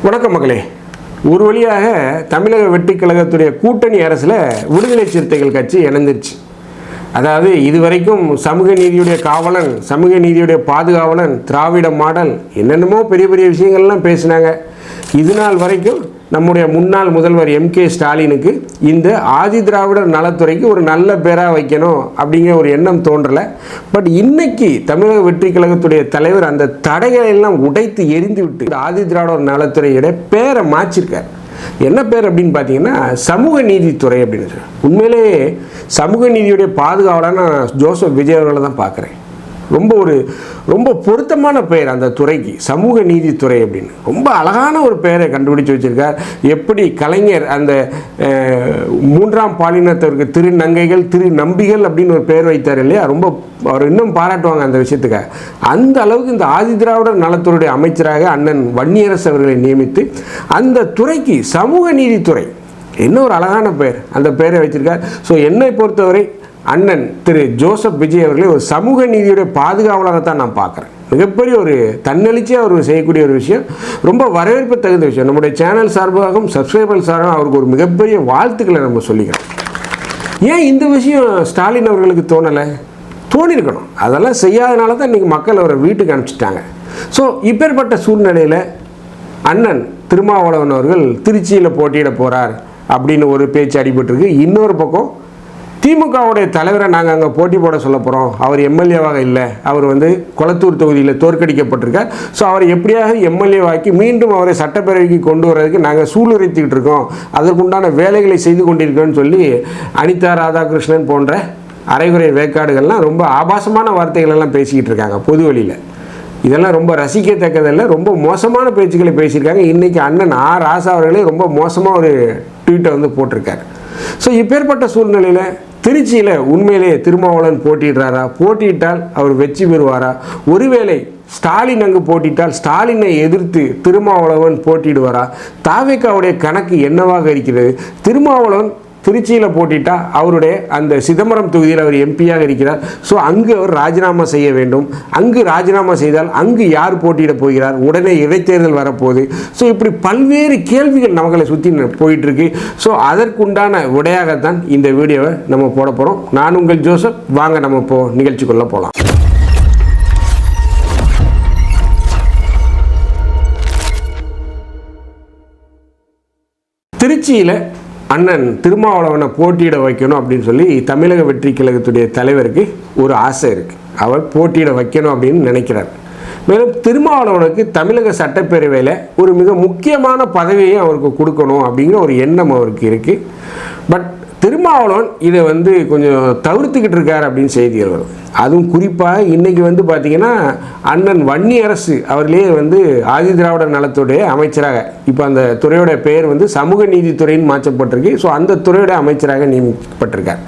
வணக்கம் மக்களே. ஒரு வழியாக தமிழக வெற்றிக் கழகத்துடைய கூட்டணி அரசில் விடுதலை சிறுத்தைகள் கட்சி இணைந்துருச்சு. அதாவது இதுவரைக்கும் சமூக நீதியுடைய காவலன், சமூக நீதியுடைய பாதுகாவலன், திராவிட மாடல், என்னென்னமோ பெரிய பெரிய விஷயங்கள்லாம் பேசினாங்க. இது நாள் வரைக்கும் நம்முடைய முன்னாள் முதல்வர் MK ஸ்டாலினுக்கு இந்த ஆதி திராவிடர் நலத்துறைக்கு ஒரு நல்ல பேராக வைக்கணும் அப்படிங்கிற ஒரு எண்ணம் தோன்றலை. பட் இன்னைக்கு தமிழக வெற்றி கழகத்துடைய தலைவர் அந்த தடைகளை எல்லாம் உடைத்து எரிந்து விட்டு ஆதி திராவிடர் நலத்துறையோட பேரை மாற்றிருக்கார். என்ன பேர் அப்படின்னு பார்த்தீங்கன்னா சமூக நீதித்துறை அப்படின்னு. உண்மையிலேயே சமூக நீதியுடைய பாதுகாவலான ஜோசப் விஜய் அவர்களை தான் பார்க்குறேன். ரொம்ப பொருத்தமான பெயர் அந்த துறைக்கு, சமூக நீதித்துறை அப்படின்னு. ரொம்ப அழகான ஒரு பெயரை கண்டுபிடிச்சு வச்சிருக்கார். எப்படி கலைஞர் அந்த மூன்றாம் பாலினத்தவருக்கு திருநங்கைகள், திருநம்பிகள் அப்படின்னு ஒரு பெயர் வைத்தார் இல்லையா, ரொம்ப அவர் இன்னும் பாராட்டுவாங்க அந்த விஷயத்துக்காக. அந்த அளவுக்கு இந்த ஆதி திராவிடர் நலத்துறையுடைய அமைச்சராக அண்ணன் வன்னியரசு அவர்களை நியமித்து அந்த துறைக்கு சமூக நீதித்துறை, என்ன ஒரு அழகான பெயர், அந்த பெயரை வச்சிருக்கார். ஸோ என்னை பொறுத்தவரை அண்ணன் திரு ஜோசப் விஜய் அவர்களை ஒரு சமூக நீதியுடைய பாதுகாவலரை தான் நான் பார்க்குறேன். மிகப்பெரிய ஒரு தன்னெழுச்சியாக அவர் செய்யக்கூடிய ஒரு விஷயம், ரொம்ப வரவேற்பு தகுந்த விஷயம். நம்முடைய சேனல் சார்பாகவும் சப்ஸ்கிரைபர் சார்பாகவும் அவருக்கு ஒரு மிகப்பெரிய வாழ்த்துக்களை நம்ம சொல்லிக்கிறோம். ஏன் இந்த விஷயம் ஸ்டாலின் அவர்களுக்கு தோணியிருக்கணும், அதெல்லாம் செய்யாதனால தான் இன்றைக்கி மக்கள் அவரை வீட்டுக்கு அனுப்பிச்சிட்டாங்க. ஸோ இப்பேற்பட்ட சூழ்நிலையில் அண்ணன் திருமாவளவன் அவர்கள் திருச்சியில் போட்டியிட போகிறார் அப்படின்னு ஒரு பேச்சு அடிபட்டிருக்கு. இன்னொரு பக்கம் திமுகவுடைய தலைவரை நாங்கள் அங்கே போட்டி போட சொல்ல போகிறோம், அவர் எம்எல்ஏவாக இல்லை, அவர் கொளத்தூர் தொகுதியில் தோற்கடிக்கப்பட்டிருக்கார். ஸோ அவர் எப்படியாக எம்எல்ஏவாக்கி மீண்டும் அவரை சட்டப்பேரவைக்கு கொண்டு வர்றதுக்கு நாங்கள் சூளுரைத்துக்கிட்டு இருக்கோம், அதற்குண்டான வேலைகளை செய்து கொண்டிருக்கோன்னு சொல்லி அனிதா ராதாகிருஷ்ணன் போன்ற அரைகுறை வேக்காடுகள்லாம் ரொம்ப ஆபாசமான வார்த்தைகள் எல்லாம் பேசிக்கிட்டு இருக்காங்க பொது வழியில். இதெல்லாம் ரொம்ப ரசிக்கத்தக்கதில்லை, ரொம்ப மோசமான பேச்சுக்களை பேசியிருக்காங்க. இன்றைக்கி அண்ணன் ராசா அவர்களே ரொம்ப மோசமாக ஒரு ட்வீட்டை போட்டிருக்காரு. ஸோ இப்பேற்பட்ட சூழ்நிலையில் திருச்சியில் உண்மையிலே திருமாவளவன் போட்டிடுறாரா, போட்டியிட்டால் அவர் வெற்றி பெறுவாரா, ஒருவேளை ஸ்டாலின் அங்கு போட்டியிட்டால் ஸ்டாலினை எதிர்த்து திருமாவளவன் போட்டியிடுவாரா, தாவேக்காவுடைய கணக்கு என்னவாக இருக்கிறது, திருமாவளவன் திருச்சியில் போட்டிட்டா அவருடைய அந்த சிதம்பரம் தொகுதியில் அவர் எம்பியாக இருக்கிறார். ஸோ அங்கு அவர் ராஜினாமா செய்ய வேண்டும். அங்கு ராஜினாமா செய்தால் அங்கு யார் போட்டியிட போகிறார், உடனே இடைத்தேர்தல் வரப்போகுது. ஸோ இப்படி பல்வேறு கேள்விகள் நமக்களை சுற்றி போயிட்டுருக்கு. ஸோ அதற்குண்டான விடையாகத்தான் இந்த வீடியோவை நம்ம போட போகிறோம். நான் உங்கள் ஜோசப். வாங்க நம்ம இப்போ நிகழ்ச்சிக்குள்ளே போகலாம். திருச்சியில் அண்ணன் திருமாவளவனை போட்டியிட வைக்கணும் அப்படின்னு சொல்லி தமிழக வெற்றி கழகத்துடைய தலைவருக்கு ஒரு ஆசை இருக்குது. அவர் போட்டியிட வைக்கணும் அப்படின்னு நினைக்கிறார். மேலும் திருமாவளவனுக்கு தமிழக சட்டப்பேரவையில் ஒரு மிக முக்கியமான பதவியை அவருக்கு கொடுக்கணும் அப்படிங்கிற ஒரு எண்ணம் அவருக்கு இருக்குது. பட் திருமாவளவன் இதை கொஞ்சம் தவிர்த்துக்கிட்டு இருக்கார் அப்படின்னு செய்திகள் வரும். அதுவும் குறிப்பாக இன்றைக்கி பார்த்திங்கன்னா அண்ணன் வன்னியரசு அவர்களே ஆதி திராவிடர் நலத்துடைய அமைச்சராக, இப்போ அந்த துறையோட பெயர் சமூக நீதித்துறைன்னு மாற்றப்பட்டிருக்கு. ஸோ அந்த துறையோட அமைச்சராக நியமிக்கப்பட்டிருக்கார்.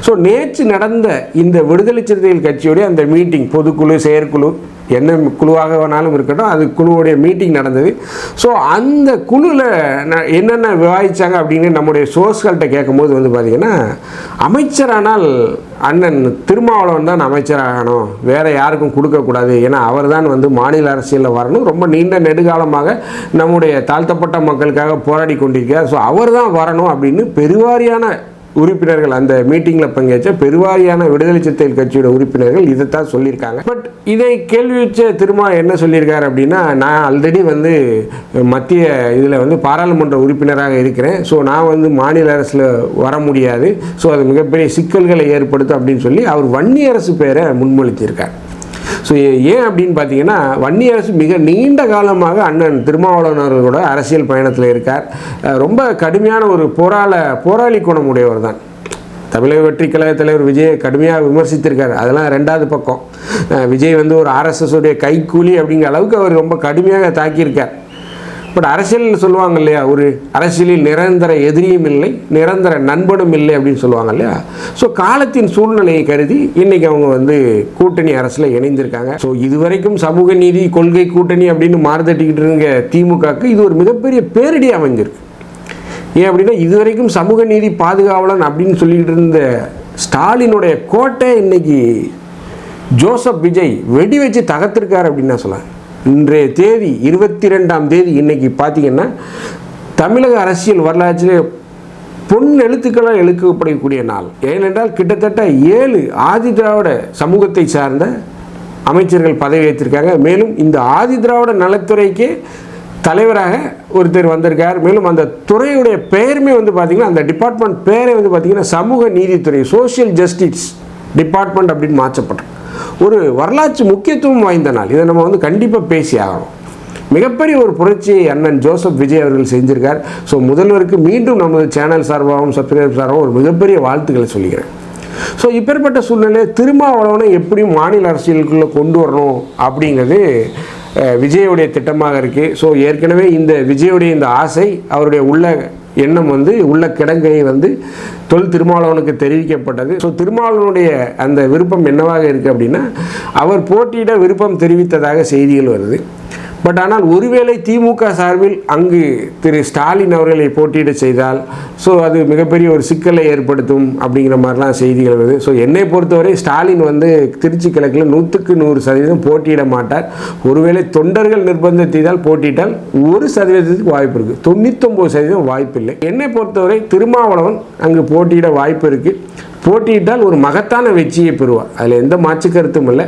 ஸோ நேற்று நடந்த இந்த விடுதலை சிறுத்தைகள் கட்சியோடைய அந்த மீட்டிங், பொதுக்குழு, செயற்குழு, என்ன குழுவாக வேணாலும் இருக்கட்டும், அது குழுவுடைய மீட்டிங் நடந்தது. ஸோ அந்த குழுவில் என்னென்ன விவாதித்தாங்க அப்படின்னு நம்முடைய சோர்ஸ்கள்கிட்ட கேட்கும்போது பார்த்திங்கன்னா, அமைச்சரானால் அண்ணன் திருமாவளவன் தான் அமைச்சராகணும், வேறு யாருக்கும் கொடுக்கக்கூடாது, ஏன்னா அவர் தான் மாநில அரசியலில் வரணும், ரொம்ப நீண்ட நெடுகாலமாக நம்முடைய தாழ்த்தப்பட்ட மக்களுக்காக போராடி கொண்டிருக்கிறார், ஸோ அவர் தான் வரணும் அப்படின்னு பெருவாரியான உறுப்பினர்கள், அந்த மீட்டிங்கில் பங்கேற்ற பெருவாரியான விடுதலை சிறுத்தைகள் கட்சியோட உறுப்பினர்கள் இதைத்தான் சொல்லியிருக்காங்க. பட் இதை கேள்வி வச்ச திருமா என்ன சொல்லியிருக்காரு அப்படின்னா, நான் ஆல்ரெடி மத்திய இதில் பாராளுமன்ற உறுப்பினராக இருக்கிறேன், ஸோ நான் மாநில அரசில் வர முடியாது, ஸோ அது மிகப்பெரிய சிக்கல்களை ஏற்படுத்தும் அப்படின்னு சொல்லி அவர் வன்னியரசு பேரை முன்மொழித்திருக்கார். ஸோ ஏன் அப்படின்னு பார்த்தீங்கன்னா, வன்னியரசு மிக நீண்ட காலமாக அண்ணன் திருமாவளவன் அவர்களோட அரசியல் பயணத்தில் இருக்கார். ரொம்ப கடுமையான ஒரு போராளி குணம் உடையவர் தான். தமிழக வெற்றி கழக தலைவர் விஜயை கடுமையாக விமர்சித்திருக்கார், அதெல்லாம் ரெண்டாவது பக்கம். விஜய் ஒரு RSS உடைய கைக்கூலி அப்படிங்கிற அளவுக்கு அவர் ரொம்ப கடுமையாக தாக்கியிருக்கார். பட் அரசியல் சொல்லுவாங்க இல்லையா, ஒரு அரசியலில் நிரந்தர எதிரியும் இல்லை, நிரந்தர நண்பனும் இல்லை அப்படின்னு சொல்லுவாங்க இல்லையா. ஸோ காலத்தின் சூழ்நிலையை கருதி இன்றைக்கி அவங்க கூட்டணி அரசில் இணைந்திருக்காங்க. ஸோ இதுவரைக்கும் சமூக நீதி கொள்கை கூட்டணி அப்படின்னு மாறுதட்டிக்கிட்டு இருக்க திமுகவுக்கு இது ஒரு மிகப்பெரிய பேரிடி அமைஞ்சிருக்கு. ஏன் அப்படின்னா, இதுவரைக்கும் சமூக நீதி பாதுகாவலன் அப்படின்னு சொல்லிக்கிட்டு இருந்த ஸ்டாலினுடைய கோட்டை இன்னைக்கு ஜோசப் விஜய் வெடி வச்சு தகர்த்திருக்கார் அப்படின்னு நான் சொல்லுவேன். இன்றைய தேதி 22ஆம் தேதி இன்னைக்கு பார்த்தீங்கன்னா தமிழக அரசியல் வரலாற்றிலே பொன் எழுத்துக்களால் எழுக்கப்படக்கூடிய நாள். ஏனென்றால் கிட்டத்தட்ட 7 ஆதி திராவிட சமூகத்தை சார்ந்த அமைச்சர்கள் பதவி ஏற்றிருக்காங்க. மேலும் இந்த ஆதி திராவிட நலத்துறைக்கே தலைவராக ஒருத்தர் வந்திருக்கார். மேலும் அந்த துறையுடைய பெயருமே வந்து பார்த்திங்கன்னா, அந்த டிபார்ட்மெண்ட் பேரே வந்து பார்த்திங்கன்னா சமூக நீதித்துறை, சோஷியல் ஜஸ்டிஸ் டிபார்ட்மெண்ட் அப்படின்னு மாற்றப்பட்டது. ஒரு வரலாற்று முக்கியத்துவம் வாய்ந்த நாள். இதை நம்ம வந்து கண்டிப்பாக பேசி ஆகணும். மிகப்பெரிய ஒரு புரட்சியை அண்ணன் ஜோசப் விஜய் அவர்கள் செஞ்சிருக்கார். ஸோ முதல்வருக்கு மீண்டும் நமது சேனல் சார்பாகவும் சப்ஸ்கிரைபர் சார்பாகவும் ஒரு மிகப்பெரிய வாழ்த்துக்களை சொல்லிக்கிறேன். ஸோ இப்பேற்பட்ட சூழ்நிலை திருமாவளவனை எப்படியும் மாநில அரசியலுக்குள்ளே கொண்டு வரணும் அப்படிங்கிறது விஜயுடைய திட்டமாக இருக்குது. ஸோ ஏற்கனவே இந்த விஜயுடைய இந்த ஆசை, அவருடைய உள்ள எண்ணம் வந்து உள்ள கிடங்கையை வந்து தொல் திருமாவளவனுக்கு தெரிவிக்கப்பட்டது. ஸோ திருமாவளவனுடைய அந்த விருப்பம் என்னவாக இருக்குது அப்படின்னா, அவர் போட்டியிட விருப்பம் தெரிவித்ததாக செய்திகள் வருது. பட் ஆனால் ஒருவேளை திமுக சார்பில் அங்கு திரு ஸ்டாலின் அவர்களை போட்டியிட செய்தால் ஸோ அது மிகப்பெரிய ஒரு சிக்கலை ஏற்படுத்தும் அப்படிங்கிற மாதிரிலாம் செய்திகள் வருது. ஸோ என்னை பொறுத்தவரை ஸ்டாலின் வந்து திருச்சி கிழக்கில் 100% போட்டியிட மாட்டார். ஒருவேளை தொண்டர்கள் நிர்பந்தத்தால் போட்டியிட்டால் 1% வாய்ப்பு இருக்குது, 99% வாய்ப்பு இல்லை. என்னை பொறுத்தவரை திருமாவளவன் அங்கு போட்டியிட வாய்ப்பு இருக்குது. போட்டியிட்டால் ஒரு மகத்தான வெற்றியை பெறுவார், அதில் எந்த மாற்று கருத்தும் இல்லை.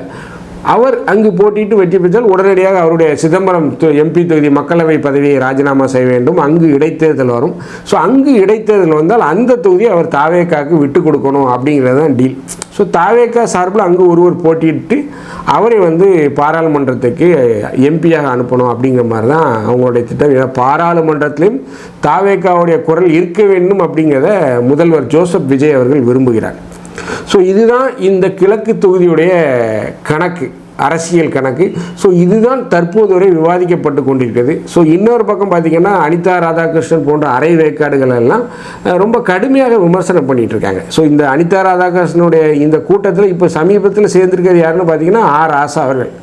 அவர் அங்கு போட்டியிட்டு வெற்றி பெற்றால் உடனடியாக அவருடைய சிதம்பரம் எம்பி தொகுதி மக்களவை பதவியை ராஜினாமா செய்ய வேண்டும். அங்கு இடைத்தேர்தல் வரும். ஸோ அங்கு இடைத்தேர்தல் வந்தால் அந்த தொகுதியை அவர் தாவேக்காவுக்கு விட்டு கொடுக்கணும் அப்படிங்கிறது தான் டீல். ஸோ தாவேக்கா சார்பில் அங்கு ஒருவர் போட்டியிட்டு அவரை வந்து பாராளுமன்றத்துக்கு எம்பியாக அனுப்பணும் அப்படிங்கிற மாதிரி தான் அவங்களுடைய திட்டம். பாராளுமன்றத்திலும் தாவேக்காவுடைய குரல் இருக்க வேண்டும் அப்படிங்கிறத முதல்வர் ஜோசப் விஜய் அவர்கள் விரும்புகிறார். ஸோ இதுதான் இந்த கிழக்கு தொகுதியுடைய கணக்கு, அரசியல் கணக்கு. ஸோ இதுதான் தற்போது வரை விவாதிக்கப்பட்டு கொண்டிருக்கிறது. ஸோ இன்னொரு பக்கம் பார்த்திங்கன்னா அனிதா ராதாகிருஷ்ணன் போன்ற அரை வேக்காடுகள் எல்லாம் ரொம்ப கடுமையாக விமர்சனம் பண்ணிகிட்டு இருக்காங்க. ஸோ இந்த அனிதா ராதாகிருஷ்ணனுடைய இந்த கூட்டத்தில் இப்போ சமீபத்தில் சேர்ந்திருக்கிறது யாருன்னு பார்த்தீங்கன்னா ஆசா அவர்கள்.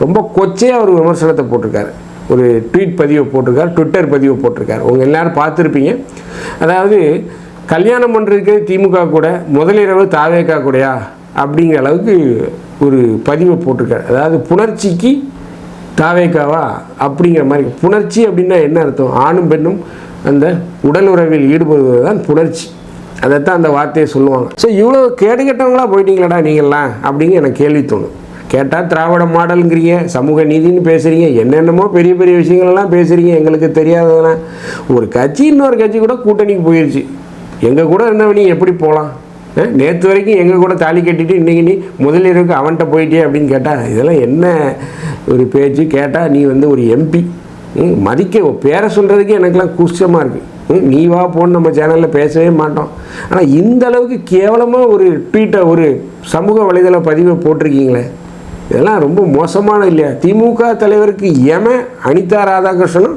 ரொம்ப கொச்சையாக ஒரு விமர்சனத்தை போட்டிருக்காரு, ஒரு ட்வீட் பதிவை போட்டிருக்கார், ட்விட்டர் பதிவை போட்டிருக்கார். உங்கள் எல்லோரும் பார்த்துருப்பீங்க. அதாவது கல்யாணம் பண்ணுறதுக்கு திமுக கூட முதலிரவு தாவேக்கா கூடயா அப்படிங்கிற அளவுக்கு ஒரு பதிவை போட்டிருக்காரு. அதாவது புணர்ச்சிக்கு தாவேக்காவா அப்படிங்கிற மாதிரி. புணர்ச்சி அப்படின்னா என்ன அர்த்தம்? ஆணும் பெண்ணும் அந்த உடல் உறவில் ஈடுபடுவது தான் புணர்ச்சி. அதைத்தான் அந்த வார்த்தையை சொல்லுவாங்க. ஸோ இவ்வளோ கேடுகட்டவங்களா போயிட்டீங்களாடா நீங்கள்லாம் அப்படின்னு எனக்கு கேள்வி தோணும். கேட்டால் திராவிட மாடலுங்கிறீங்க, சமூக நீதினு பேசுகிறீங்க, என்னென்னமோ பெரிய பெரிய விஷயங்கள்லாம் பேசுகிறீங்க. எங்களுக்கு தெரியாததெல்லாம் ஒரு கட்சி இன்னொரு கட்சி கூட கூட்டணிக்கு போயிடுச்சு. எங்கள் கூட இருந்தவனி எப்படி போகலாம்? நேற்று வரைக்கும் எங்கள் கூட தாலி கட்டிட்டு இன்றைக்கி நீ முதலிரவுக்கு அவன்கிட்ட போயிட்டே அப்படின்னு கேட்டால் இதெல்லாம் என்ன ஒரு பேச்சு? கேட்டால் நீ வந்து ஒரு எம்பி, மதிக்க பேரை சொல்கிறதுக்கே எனக்கெல்லாம் கூச்சமாக இருக்குது. நீ வா போன்னு நம்ம சேனலில் பேசவே மாட்டோம். ஆனால் இந்த அளவுக்கு கேவலமாக ஒரு ட்வீட்டை, ஒரு சமூக வலைதள பதிவை போட்டிருக்கீங்களே, இதெல்லாம் ரொம்ப மோசமான இல்லையா? திமுக தலைவருக்கு அனிதா ராதாகிருஷ்ணனும்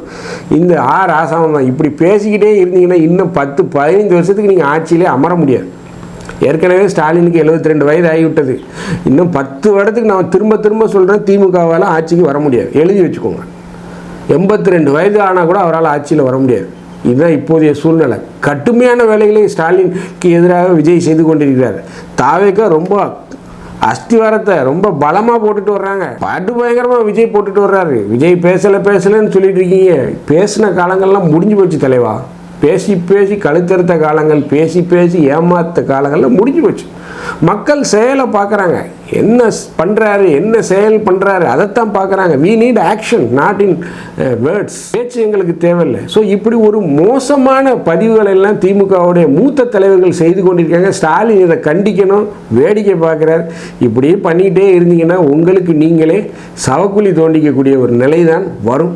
இந்த ராசாவும் தான். இப்படி பேசிக்கிட்டே இருந்தீங்கன்னா இன்னும் 10-15 வருஷத்துக்கு நீங்கள் ஆட்சியிலே அமர முடியாது. ஏற்கனவே ஸ்டாலினுக்கு 72 வயது ஆகிவிட்டது. இன்னும் 10 வருடத்துக்கு நான் திரும்ப சொல்கிறேன், திமுகவால் ஆட்சிக்கு வர முடியாது. எழுதி வச்சுக்கோங்க. 82 வயது ஆனால் கூட அவரால் ஆட்சியில் வர முடியாது. இதுதான் இப்போதைய சூழ்நிலை. கடுமையான வேலைகளை ஸ்டாலினுக்கு எதிராக விஜய் செய்து கொண்டிருக்கிறார். தாவேக்கா ரொம்ப அஸ்திவாரத்தை ரொம்ப பலமாக போட்டுட்டு வர்றாங்க. பாட்டு பயங்கரமாக விஜய் போட்டுட்டு வர்றாரு. விஜய் பேசலைன்னு சொல்லிட்டு இருக்கீங்க. பேசின காலங்கள்லாம் முடிஞ்சு போச்சு தலைவா. பேசி கழுத்தறுத்த காலங்கள், பேசி ஏமாத்த காலங்கள்லாம் முடிஞ்சு போச்சு. மக்கள் செயலை பார்க்குறாங்க. என்ன பண்ணுறாரு, என்ன செயல் பண்ணுறாரு, அதைத்தான் பார்க்குறாங்க. We need action, not in words. பேச்சு எங்களுக்கு தேவையில்லை. ஸோ இப்படி ஒரு மோசமான பதிவுகள் எல்லாம் திமுகவுடைய மூத்த தலைவர்கள் செய்து கொண்டிருக்காங்க. ஸ்டாலின் இதை கண்டிக்கணும், வேடிக்கை பார்க்குறார். இப்படியே பண்ணிக்கிட்டே இருந்தீங்கன்னா உங்களுக்கு நீங்களே சவக்குழி தோண்டிக்கக்கூடிய ஒரு நிலை தான் வரும்.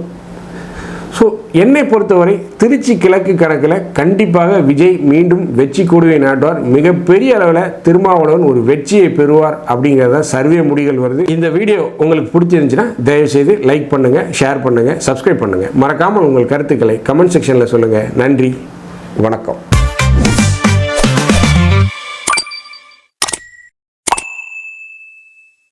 ஸோ என்னை பொறுத்தவரை திருச்சி கிழக்கு கணக்கில் கண்டிப்பாக விஜய் மீண்டும் வெற்றி கொடுவை நாட்டுவார். மிகப்பெரிய அளவில் திருமாவளவன் ஒரு வெற்றியை பெறுவார் அப்படிங்கிறத சர்வே முடிவுகள் வருது. இந்த வீடியோ உங்களுக்கு பிடிச்சிருந்துச்சுன்னா தயவுசெய்து லைக் பண்ணுங்கள், ஷேர் பண்ணுங்கள், சப்ஸ்கிரைப் பண்ணுங்கள். மறக்காமல் உங்கள் கருத்துக்களை கமெண்ட் செக்ஷனில் சொல்லுங்கள். நன்றி, வணக்கம்.